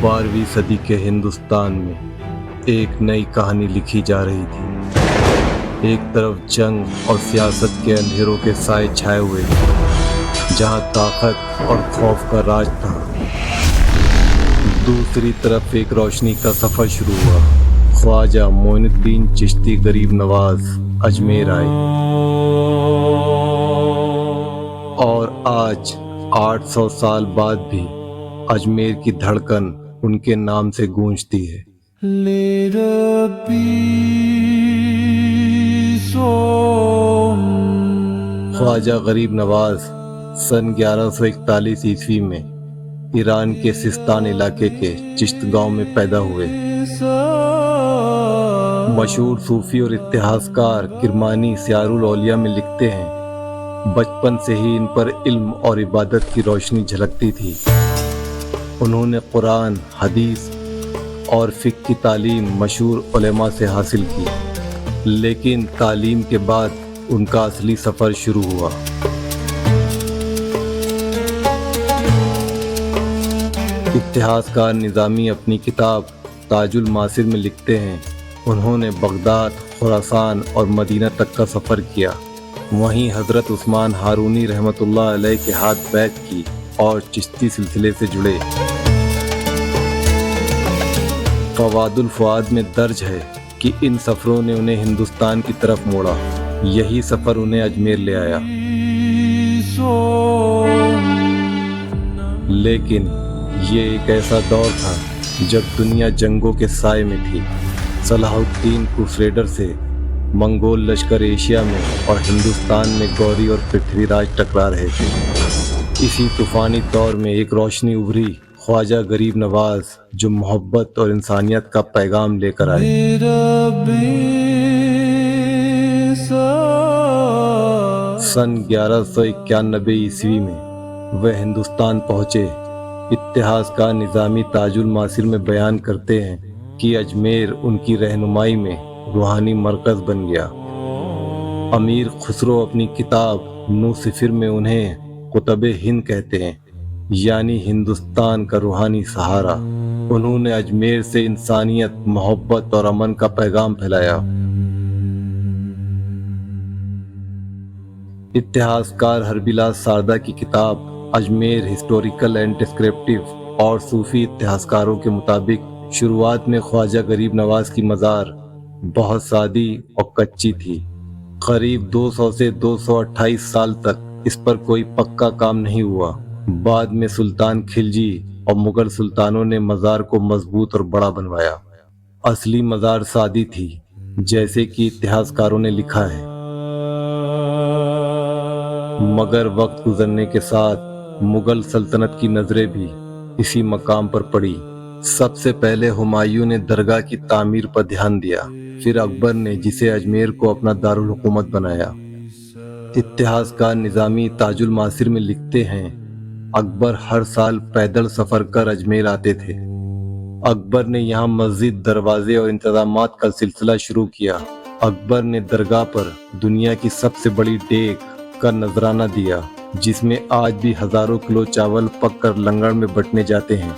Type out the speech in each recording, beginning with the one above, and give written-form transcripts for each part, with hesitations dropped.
12वीं सदी के हिंदुस्तान में एक नई कहानी लिखी जा रही थी। एक तरफ जंग और सियासत के अंधेरों के साए छाए हुए थे, जहां ताकत और खौफ का राज था। दूसरी तरफ एक रोशनी का सफर शुरू हुआ। ख्वाजा मोइनुद्दीन चिश्ती गरीब नवाज अजमेर आए और आज 800 साल बाद भी अजमेर की धड़कन उनके नाम से गूंजती है। ख्वाजा गरीब नवाज सन 1141 ईस्वी में ईरान के सिस्तान इलाके के चिश्त गांव में पैदा हुए। मशहूर सूफी और इतिहासकार किरमानी सियारुल औलिया में लिखते हैं, बचपन से ही इन पर इल्म और इबादत की रोशनी झलकती थी। उन्होंने कुरान, हदीस और फिक़्ह की तालीम मशहूर उलेमा से हासिल की, लेकिन तालीम के बाद उनका असली सफ़र शुरू हुआ। इतिहासकार निज़ामी अपनी किताब ताजुल मासिर में लिखते हैं, उन्होंने बगदाद, खुरासान और मदीना तक का सफ़र किया। वहीं हज़रत उस्मान हारूनी रहमतुल्लाह अलैह के हाथ बैत की और चिश्ती सिलसिले से जुड़े। फवादुल फुआद में दर्ज है कि इन सफ़रों ने उन्हें हिंदुस्तान की तरफ मोड़ा। यही सफ़र उन्हें अजमेर ले आया। लेकिन ये एक ऐसा दौर था जब दुनिया जंगों के साए में थी। सलाहुद्दीन क्रूसेडर से मंगोल लश्कर एशिया में और हिंदुस्तान में गौरी और पृथ्वीराज टकरा रहे थे। इसी तूफानी दौर में एक रोशनी उभरी, ख्वाजा गरीब नवाज, जो मोहब्बत और इंसानियत का पैगाम लेकर आए। सन 1191 ईस्वी में वह हिंदुस्तान पहुँचे। इतिहासकार निज़ामी ताजुल मासिर में बयान करते हैं कि अजमेर उनकी रहनुमाई में रूहानी मरकज़ बन गया। अमीर खुसरो अपनी किताब नूसिफिर में उन्हें कुतुब हिंद कहते हैं, यानी हिंदुस्तान का रूहानी सहारा। उन्होंने अजमेर से इंसानियत, मोहब्बत और अमन का पैगाम फैलाया। इतिहासकार हरबिलास सारदा की किताब अजमेर हिस्टोरिकल एंड डिस्क्रिप्टिव और सूफी इतिहासकारों के मुताबिक शुरुआत में ख्वाजा गरीब नवाज की मज़ार बहुत सादी और कच्ची थी। करीब 200 से 228 साल तक इस पर कोई पक्का काम नहीं हुआ। बाद में सुल्तान खिलजी और मुगल सुल्तानों ने मज़ार को मजबूत और बड़ा बनवाया। असली मज़ार सादी थी, जैसे कि इतिहासकारों ने लिखा है, मगर वक्त गुजरने के साथ मुगल सल्तनत की नजरें भी इसी मकाम पर पड़ी। सबसे पहले हुमायूं ने दरगाह की तामीर पर ध्यान दिया, फिर अकबर ने, जिसे अजमेर को अपना दारुल हुकूमत बनाया। इतिहासकार निज़ामी ताजुल मासिर में लिखते हैं, अकबर हर साल पैदल सफर कर अजमेर आते थे। अकबर ने यहाँ मस्जिद, दरवाजे और इंतजामात का सिलसिला शुरू किया। अकबर ने दरगाह पर दुनिया की सबसे बड़ी डेग का नजराना दिया, जिसमें आज भी हजारों किलो चावल पक कर लंगर में बंटने जाते हैं।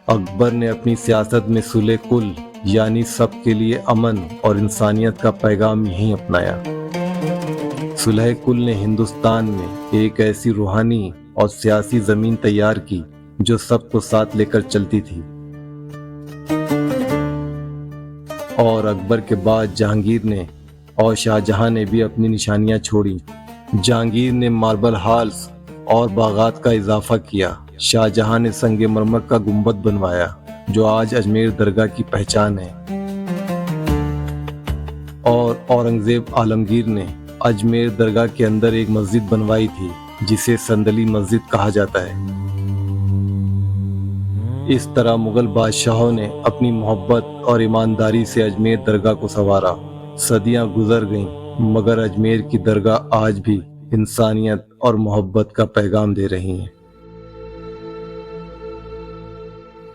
अकबर ने अपनी सियासत में सुलह कुल, यानी सबके लिए अमन और इंसानियत का पैगाम यहीं अपनाया। सुलह कुल ने हिंदुस्तान में एक ऐसी रूहानी और सियासी जमीन तैयार की जो सबको साथ लेकर चलती थी। और अकबर के बाद जहांगीर ने और शाहजहां ने भी अपनी निशानियां छोड़ी। जहांगीर ने मार्बल हॉल्स और बागात का इजाफा किया। शाहजहां ने संगमरमर का गुंबद बनवाया, जो आज अजमेर दरगाह की पहचान है। और औरंगजेब आलमगीर ने अजमेर दरगाह के अंदर एक मस्जिद बनवाई थी, जिसे संदली मस्जिद कहा जाता है। इस तरह मुगल बादशाहों ने अपनी मोहब्बत और ईमानदारी से अजमेर दरगाह को संवारा। सदियां गुजर गईं, मगर अजमेर की दरगाह आज भी इंसानियत और मोहब्बत का पैगाम दे रही है।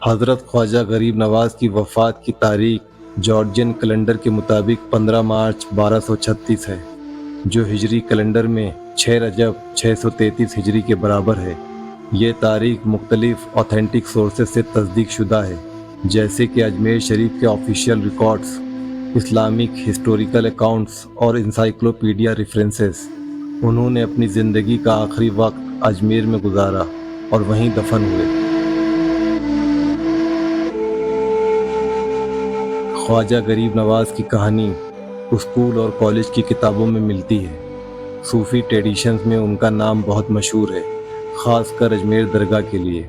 हजरत ख्वाजा गरीब नवाज की वफात की तारीख जॉर्जियन कैलेंडर के मुताबिक 15 मार्च 1236 है, जो हिजरी कैलेंडर में 6 रजब 633 हिजरी के बराबर है। یہ تاریخ مختلف اوتھینٹک سورسز سے تصدیق شدہ ہے، جیسے کہ اجمیر شریف کے official records, Islamic historical accounts اور انسائکلوپیڈیا ریفرنسز۔ انہوں نے اپنی زندگی کا آخری وقت اجمیر میں گزارا اور وہیں دفن ہوئے۔ خواجہ غریب نواز کی کہانی اسکول اور کالج کی کتابوں میں ملتی ہے۔ صوفی ٹریڈیشنز میں ان کا نام بہت مشہور ہے، خاص کر اجمیر درگاہ کے لیے۔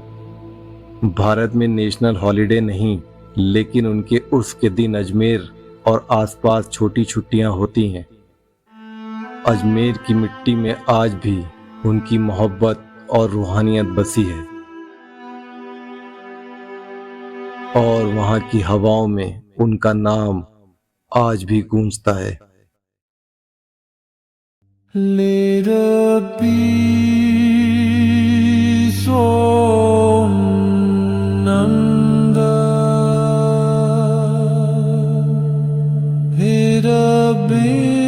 بھارت میں نیشنل ہالیڈے نہیں، لیکن ان کے عرس کے دن اجمیر اور آس پاس چھوٹی چھٹیاں ہوتی ہیں۔ اجمیر کی مٹی میں آج بھی ان کی محبت اور روحانیت بسی ہے، اور وہاں کی ہواؤں میں ان کا نام آج بھی گونجتا ہے۔ لے ربی سوم نندا ہے ربی